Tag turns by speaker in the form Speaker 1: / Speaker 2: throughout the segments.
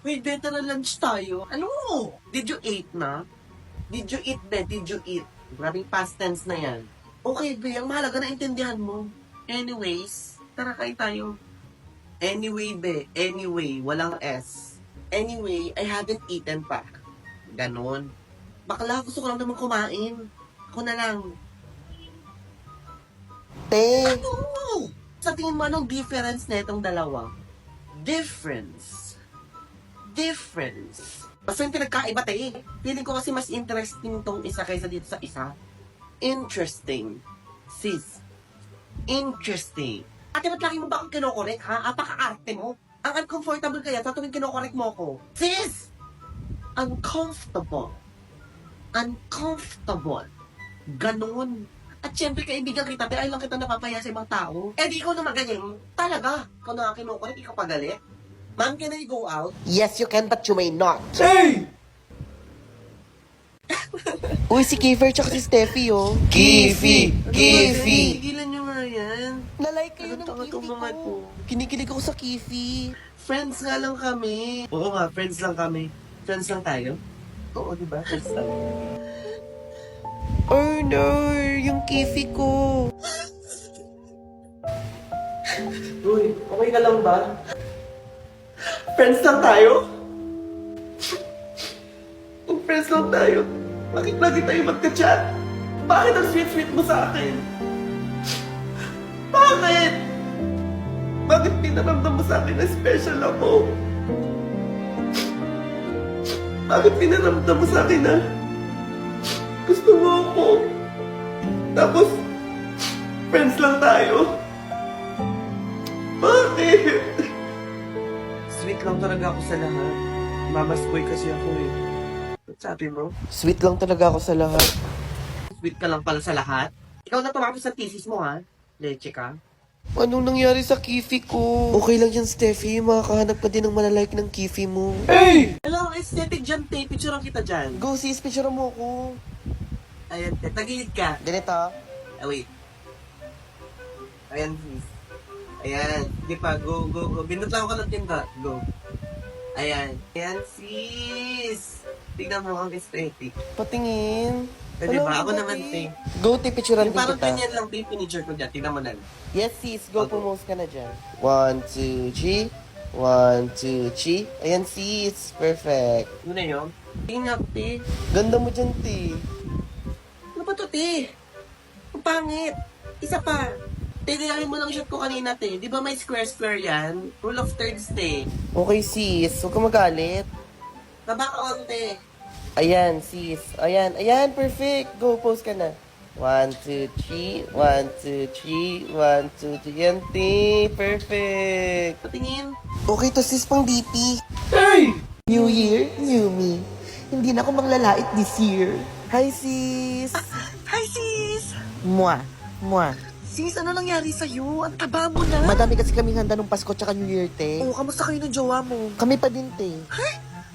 Speaker 1: Wait, benta na lunch tayo. Ano? Did you eat na? Did you eat, be? Did you eat? Grabing past tense na yan. Okay, be. Ang mahalaga na intindihan mo. Anyways, tara kain tayo. Anyway, be. Anyway, walang S. Anyway, I haven't eaten pa. Ganon. Bakla, gusto ko lang naman kumain. Ako na lang.
Speaker 2: Te,
Speaker 1: Ano? Sa tingin mo, anong difference na itong dalawa? Difference. Basta yung pinagkaiba, te. Feeling ko kasi mas interesting tong isa kaysa dito sa isa. Interesting. Sis. Interesting. Ate, ba't laki mo ba akong kinokorek, ha? Apaka-arte mo. Ang uncomfortable kaya sa tuwing kinokorek mo ko. Sis! Uncomfortable. Ganon. At syempre, kaibigan kita, pero ayaw lang kita napapaya sa ibang tao. Eh, di ikaw na magaling. Talaga. Ikaw na nga kinukulit, ikaw pagalit. Ma'am, can I go out?
Speaker 2: yes you can but you may not.
Speaker 1: Hey!
Speaker 2: Uy, si Kiefer tsaka si Steffi, oh.
Speaker 1: Tigilan nyo nga yan.
Speaker 2: Nalike kayo
Speaker 1: Ano
Speaker 2: ng
Speaker 1: tanga
Speaker 2: Kifi
Speaker 1: tong mga
Speaker 2: ko.
Speaker 1: to?
Speaker 2: Kinikilig ako sa Kifi.
Speaker 1: Friends nga lang kami. Oo nga, friends lang kami. Friends lang tayo? Oo, di ba? Friends lang.
Speaker 2: Oh no, yung Kifi ko.
Speaker 1: Uy, okay ka lang ba? Friends lang tayo? Kung friends lang tayo, bakit lagi tayo magka-chat? Bakit ang sweet-sweet mo sa akin? Bakit? Bakit pinaramdam mo sa akin na special ako? Bakit pinaramdam mo sa akin na gusto mo ako? Tapos, friends lang tayo? Bakit? Sweet lang talaga ako sa lahat. Mama's boy kasi ako eh. Sabi mo?
Speaker 2: Sweet lang talaga ako sa lahat.
Speaker 1: Sweet ka lang pala sa lahat? Ikaw na tumapos sa thesis mo ha? Leche ka?
Speaker 2: Anong nangyari sa Kifi ko? Okay lang yan, Steffi. Makakahanap ka din ng malalike ng Kifi mo.
Speaker 1: Hey! Hello, aesthetic dyan, te. Picturean kita dyan.
Speaker 2: Go sis, picture mo ko.
Speaker 1: Ayan, te. Tagilid ka.
Speaker 2: Ganito.
Speaker 1: Ah, wait. Ayan, please. Ayan. Sige pa, go. Binot lang ako ng tinta. Go. Ayan. Ayan, sis. Tignan mo ang aesthetic.
Speaker 2: Patingin.
Speaker 1: Pwede
Speaker 2: Hello,
Speaker 1: ba? Ako
Speaker 2: Go,
Speaker 1: naman,
Speaker 2: te.
Speaker 1: te.
Speaker 2: Go, te, picturean
Speaker 1: Yung
Speaker 2: din
Speaker 1: parang
Speaker 2: kita.
Speaker 1: ganyan lang, te. Pinicture ko dyan. Tignan mo lang.
Speaker 2: Yes, sis. Go,
Speaker 1: Okay.
Speaker 2: pumose ka na dyan. 1, 2, 3. 1, 2, 3. Ayan, sis. Perfect.
Speaker 1: Yun na yun. Tingin nga, te.
Speaker 2: Ganda mo dyan, te.
Speaker 1: Ano ba to, te? Ang pangit. Isa pa. Te, nilahin mo lang shot ko kanina, te. Di ba may square-square yan? Rule of thirds, te.
Speaker 2: Okay, sis. Huwag ka magalit.
Speaker 1: Taba ka onte.
Speaker 2: Ayan, sis. Ayan, perfect. Go, pose ka na. 1, 2, 3. 1, 2, 3. 1, 2, 3. Yan, te. Perfect.
Speaker 1: Patingin.
Speaker 2: Okay to, sis, pang DP.
Speaker 1: Hey!
Speaker 2: New Year, new me. Hindi na ako manglalait this year. Hi, sis.
Speaker 1: Hi, sis!
Speaker 2: Mwah.
Speaker 1: Sis, ano nangyari sa'yo? Ang taba mo na.
Speaker 2: Madami kasi kaming handa nung Pasko tsaka New Year, te.
Speaker 1: Oo, kamusta kayo ng jowa mo?
Speaker 2: Kami pa din, te.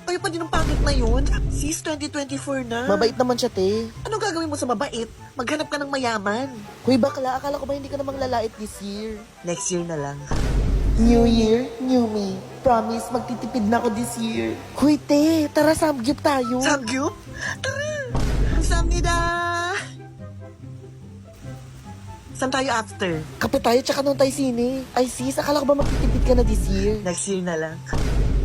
Speaker 1: Kayo pa din ang pangit na yun? Sis, 2024 na.
Speaker 2: Mabait naman siya, te.
Speaker 1: Anong gagawin mo sa mabait? Maghanap ka ng mayaman.
Speaker 2: Huy, bakla, akala ko ba hindi ka namang lalait this year?
Speaker 1: Next year na lang.
Speaker 2: New Year, new me. Promise, magtitipid na ako this year. Huy, te, tara samgyup tayo.
Speaker 1: Samgyup? Tara! Samnida! Saan tayo after?
Speaker 2: Kape tayo, tsaka nung tayo sine. Ay, sis, akala ko ba magtitipid ka na this year?
Speaker 1: Next year na lang.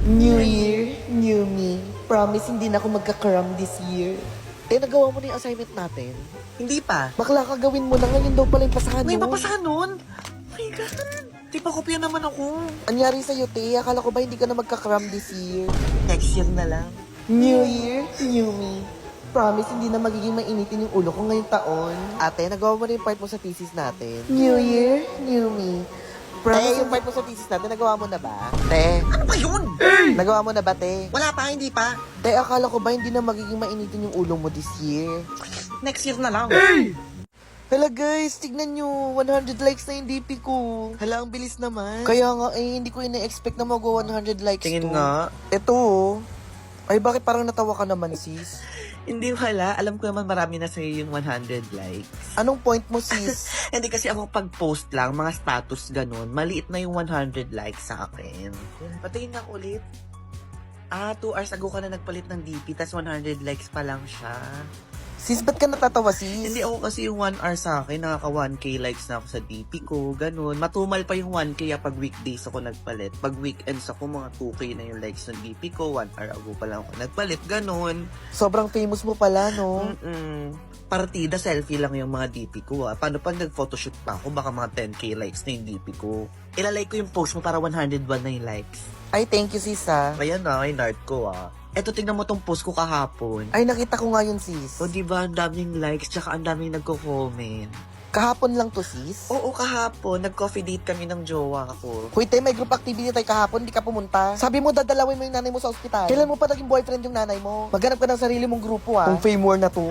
Speaker 2: New Year, new me. Promise, hindi na ako magkakaram this year. Te, nagawa mo na yung assignment natin.
Speaker 1: Hindi pa.
Speaker 2: Bakla ka gawin mo na ngayon daw pala yung pasahan
Speaker 1: May
Speaker 2: mo.
Speaker 1: papasahan nun? Oh my God. Di pa kopya naman ako.
Speaker 2: Anyari sa'yo, te, akala ko ba hindi ka na magkakaram this year?
Speaker 1: Next year na lang.
Speaker 2: New Year, new me. Promise, hindi na magiging mainitin yung ulo ko ngayong taon. Ate, nagawa mo na yung part mo sa thesis natin. New Year, new me. Promise, yung part mo sa thesis natin, nagawa mo na ba? Te,
Speaker 1: Ano ba yun?
Speaker 2: nagawa mo na ba, te?
Speaker 1: Wala pa, hindi pa.
Speaker 2: Te, akala ko ba hindi na magiging mainitin yung ulo mo this year?
Speaker 1: Next year na lang.
Speaker 2: Hala guys, tignan nyo, 100 likes na yung DP ko. Hala, ang bilis naman. Kaya nga, hindi ko ina-expect na mag 100 likes
Speaker 1: Tingin
Speaker 2: to.
Speaker 1: nga.
Speaker 2: Ito, oh. Ay, bakit parang natawa ka naman, sis?
Speaker 1: Hindi wala. Alam ko naman marami na sa'yo yung 100 likes.
Speaker 2: Anong point mo, sis?
Speaker 1: Hindi kasi ako pag-post lang, mga status ganun, maliit na yung 100 likes sa akin. Patingin na ako ulit. 2 hours ago ka na nagpalit ng DP, tas 100 likes pa lang siya.
Speaker 2: Sis, ba't ka natatawa, sis?
Speaker 1: Hindi ako kasi yung 1 hour sa akin, nakaka 1K likes na ako sa DP ko, ganun. Matumal pa yung 1K pag weekdays ako nagpalit. Pag weekends ako, mga 2K na yung likes ng DP ko, 1 hour ago pa lang ako nagpalit, ganun.
Speaker 2: Sobrang famous mo pala, no?
Speaker 1: Partida, selfie lang yung mga DP ko, Paano pag nag-photoshoot pa ako, baka mga 10K likes na yung DP ko. Ilalike ko yung post mo para 101 na yung likes.
Speaker 2: Ay, thank you, sis, ha?
Speaker 1: Ayan na, ay nerd ko, Eto, tingnan mo tong post ko kahapon.
Speaker 2: Ay, nakita ko nga yun, sis.
Speaker 1: O, diba, ang daming likes, tsaka ang daming nagko-comment.
Speaker 2: Kahapon lang to, sis?
Speaker 1: Oo, kahapon, nag-coffee date kami ng jowa ko.
Speaker 2: Hoy, te, may group activity tayo kahapon, di ka pumunta. Sabi mo, dadalawin mo yung nanay mo sa ospital. Kailan mo pa naging boyfriend yung nanay mo? Maghanap ka ng sarili mong grupo, ha? Kung fame war na to.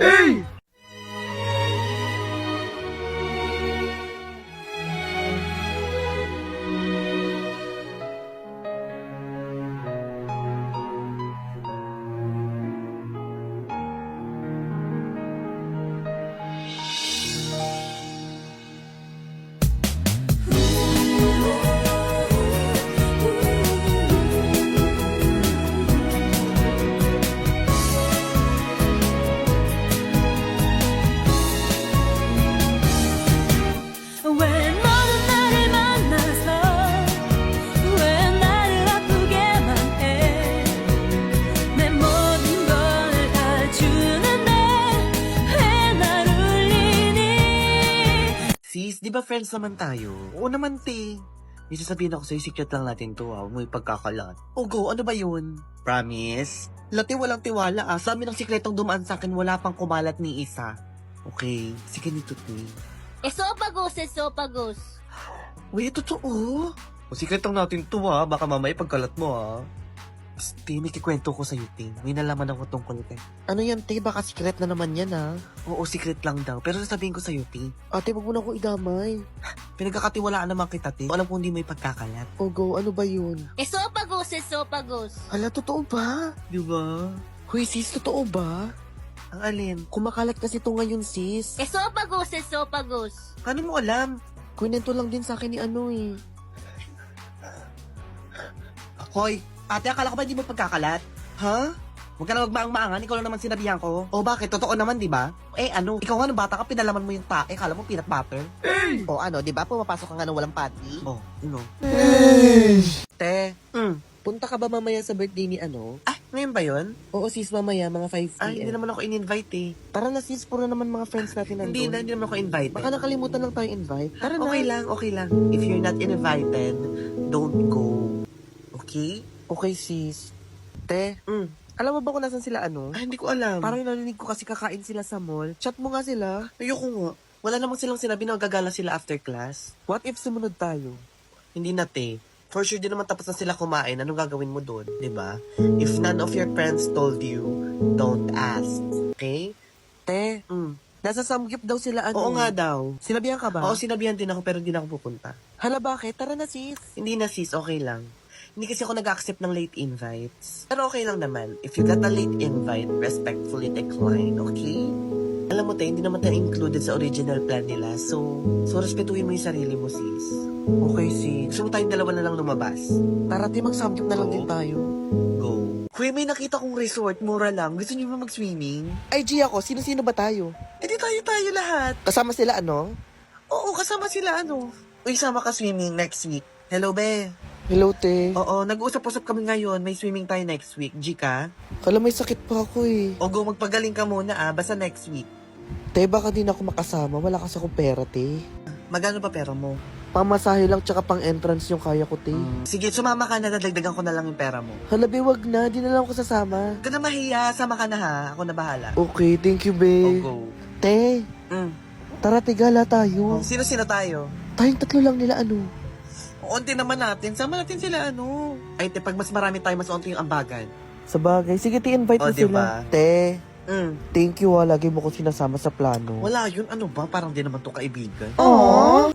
Speaker 3: 왜 너는 나를 만나서 왜 나를 아프게만 해내 모든 걸 다 주는데 왜 날 울리니
Speaker 1: Sis, di ba friends naman tayo? Oo naman, te. May sasabihin ako sa'yo, secret lang natin to, Huwag mo ipagkakalat. O go, ano ba yun? Promise? Lati, walang tiwala, Sa amin ang sikretong dumaan sa akin, wala pang kumalat ni isa. Okay, sige nito, te.
Speaker 3: Esophagus, esophagus.
Speaker 1: Uy, totoo. O, sikretong natin to, Baka mamaya pagkalat mo, Te, may kikwento ko sa'yo, te. May nalaman ako tungkol kay.
Speaker 2: Ano yan, te? Baka secret na naman yan, ha?
Speaker 1: Oo, secret lang daw. Pero sasabihin ko sa'yo, te.
Speaker 2: Ate, wag mo na ako idamay.
Speaker 1: Pinagkakatiwalaan naman kita, te. Alam ko hindi may pagkakalat.
Speaker 2: O go, ano ba yun?
Speaker 3: Esophagus, esophagus.
Speaker 2: Hala, totoo ba?
Speaker 1: Di ba?
Speaker 2: Hoy, sis, totoo ba?
Speaker 1: Ang alin?
Speaker 2: Kumakalat kasi to ngayon, sis.
Speaker 3: Esophagus, esophagus.
Speaker 1: Paano mo alam?
Speaker 2: Kwento lang din sa akin ni ano, eh.
Speaker 1: Hoy, ate, akala ko ba hindi mo pagkakalat? Ha? Huwag ka na magmaang-maangan, ikaw lang naman sinabihan ko. O bakit? Totoo naman, di ba? Ano? Ikaw nga nung bata ka, pinalaman mo yung tae, kala mo peanut butter?
Speaker 2: O ano, di ba pumapasok ka nga ng walang pati?
Speaker 1: Oh, ano?
Speaker 2: Te,
Speaker 1: Mm.
Speaker 2: punta ka ba mamaya sa birthday ni ano?
Speaker 1: Ngayon ba yun?
Speaker 2: Oo, sis, mamaya, mga 5 p.m.
Speaker 1: Hindi naman ako in-invite
Speaker 2: Tara na, sis, puro naman mga friends natin nandun.
Speaker 1: Hindi naman ako invited.
Speaker 2: Baka nakalimutan lang tayo invite. Tara na.
Speaker 1: Okay lang. If you're not invited, don't go. Okay?
Speaker 2: Okay, sis. Te,
Speaker 1: Mm.
Speaker 2: alam mo ba kung nasan sila ano?
Speaker 1: Hindi ko alam.
Speaker 2: Parang narinig ko kasi kakain sila sa mall. Chat mo nga sila.
Speaker 1: Ayoko nga. Wala namang silang sinabi na gagala sila after class.
Speaker 2: What if sumunod tayo?
Speaker 1: Hindi na, te. For sure, di naman tapos na sila kumain. Anong gagawin mo doon? Diba? If none of your friends told you, don't ask. Okay?
Speaker 2: Te,
Speaker 1: Mm.
Speaker 2: nasa Samgyup daw sila ano.
Speaker 1: Oo nga daw.
Speaker 2: Sinabihan ka ba?
Speaker 1: Oo, sinabihan din ako pero hindi na ako pupunta.
Speaker 2: Hala, bakit? Tara na, sis.
Speaker 1: Hindi na sis, okay lang. Hindi kasi ako nag-accept ng late invites. Pero okay lang naman. If you got a late invite, respectfully decline, okay? Alam mo tayo, hindi naman tayo included sa original plan nila. So respetuhin mo yung sarili mo, sis.
Speaker 2: Okay, sis.
Speaker 1: Gusto mo tayong dalawa na lang lumabas?
Speaker 2: Tara, te, mag-Samgyup na lang
Speaker 1: Oo.
Speaker 2: din tayo.
Speaker 1: Go. Kuya, may nakita kong resort, mura lang. Gusto niyo ba mag-swimming?
Speaker 2: Ay, G ako, sino-sino ba tayo?
Speaker 1: Di tayo lahat.
Speaker 2: Kasama sila ano?
Speaker 1: Oo, kasama sila, Uy, sama ka swimming next week. Hello, be.
Speaker 2: Hello, te.
Speaker 1: Oo, nag-uusap-usap kami ngayon. May swimming tayo next week. G ka?
Speaker 2: Kala may sakit pa ako eh.
Speaker 1: O go, magpagaling ka muna, Basta next week.
Speaker 2: Te, baka din ako makasama. Wala kasi akong pera, te.
Speaker 1: Magano ba pera mo?
Speaker 2: Pamasahe lang tsaka pang entrance yung kaya ko, te.
Speaker 1: Sige, sumama ka na. Dadagdagan ko na lang yung pera mo.
Speaker 2: Halabi, wag na. Di na lang ako sasama.
Speaker 1: Huwag ka na mahiya. Sama ka na, ha? Ako na bahala.
Speaker 2: Okay, thank you,
Speaker 1: O
Speaker 2: babe.
Speaker 1: go.
Speaker 2: Te, tara, tigala tayo.
Speaker 1: Sino-sino tayo?
Speaker 2: Tayong tatlo lang nila, ano?
Speaker 1: Unti naman natin. Sama natin sila, Ay, te, pag mas marami tayo, mas unti yung ambagan.
Speaker 2: Sa bagay. Sige, te, invite
Speaker 1: O,
Speaker 2: mo sila.
Speaker 1: diba?
Speaker 2: Te, thank you, Lagi mo ko sinasama sa plano.
Speaker 1: Wala yun. Ano ba? Parang di naman to kaibigan.
Speaker 2: Aww.